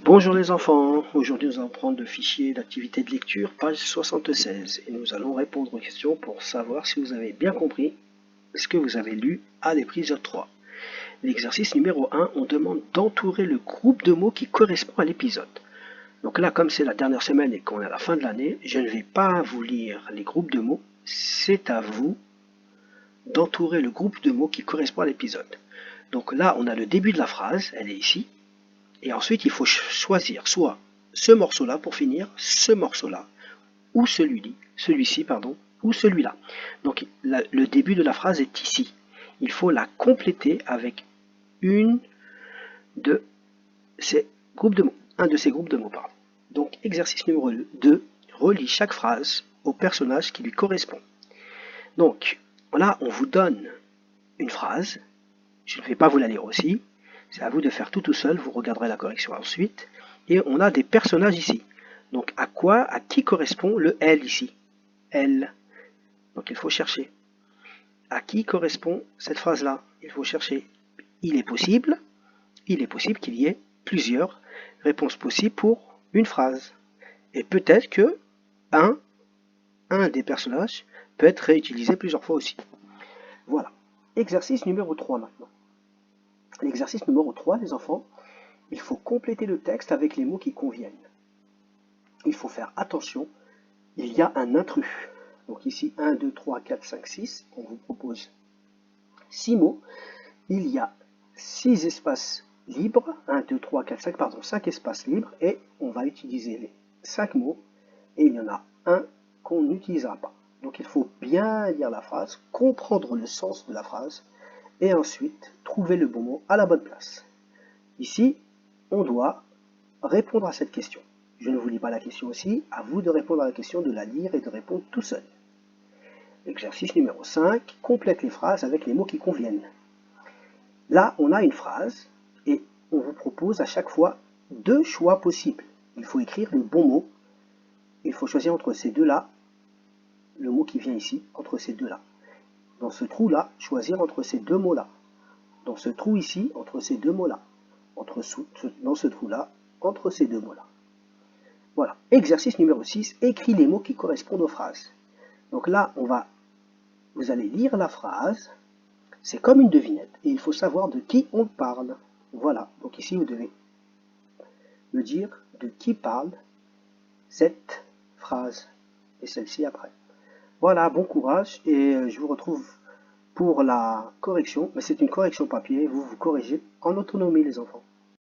Bonjour les enfants, aujourd'hui nous allons prendre le fichier d'activité de lecture, page 76, et nous allons répondre aux questions pour savoir si vous avez bien compris ce que vous avez lu à l'épisode 3. L'exercice numéro 1, on demande d'entourer le groupe de mots qui correspond à l'épisode. Donc là, comme c'est la dernière semaine et qu'on est à la fin de l'année, je ne vais pas vous lire les groupes de mots, c'est à vous d'entourer le groupe de mots qui correspond à l'épisode. Donc là, on a le début de la phrase, elle est ici. Et ensuite, il faut choisir soit ce morceau-là pour finir, ce morceau-là, ou celui-ci, ou celui-là. Donc le début de la phrase est ici. Il faut la compléter avec une de ces groupes de mots. Un de ces groupes de mots, pardon. Donc exercice numéro 2, relie chaque phrase au personnage qui lui correspond. Donc là, on vous donne une phrase. Je ne vais pas vous la lire aussi. C'est à vous de faire tout seul, vous regarderez la correction ensuite. Et on a des personnages ici. Donc à qui correspond le elle ici? Elle. Donc il faut chercher. À qui correspond cette phrase-là? Il faut chercher. Il est possible qu'il y ait plusieurs réponses possibles pour une phrase. Et peut-être que un des personnages peut être réutilisé plusieurs fois aussi. Voilà. Exercice numéro 3 maintenant. L'exercice numéro 3, les enfants, il faut compléter le texte avec les mots qui conviennent. Il faut faire attention, il y a un intrus. Donc ici, 1, 2, 3, 4, 5, 6, on vous propose 6 mots. Il y a 6 espaces libres, 1, 2, 3, 4, 5, pardon, 5 espaces libres, et on va utiliser les 5 mots, et il y en a un qu'on n'utilisera pas. Donc il faut bien lire la phrase, comprendre le sens de la phrase, et ensuite trouver le bon mot à la bonne place. Ici, on doit répondre à cette question. Je ne vous lis pas la question aussi, à vous de répondre à la question, de la lire et de répondre tout seul. Exercice numéro 5, complète les phrases avec les mots qui conviennent. Là, on a une phrase et on vous propose à chaque fois 2 choix possibles. Il faut écrire le bon mot. Il faut choisir entre ces deux-là, le mot qui vient ici, entre ces deux-là. Dans ce trou-là, choisir entre ces 2 mots-là. Dans ce trou ici, entre ces 2 mots-là. Dans ce trou-là, entre ces 2 mots-là. Voilà. Exercice numéro 6, écris les mots qui correspondent aux phrases. Donc là, vous allez lire la phrase, c'est comme une devinette, et il faut savoir de qui on parle. Voilà. Donc ici, vous devez me dire de qui parle cette phrase, et celle-ci après. Voilà, bon courage, et je vous retrouve pour la correction, mais c'est une correction papier, vous corrigez en autonomie les enfants.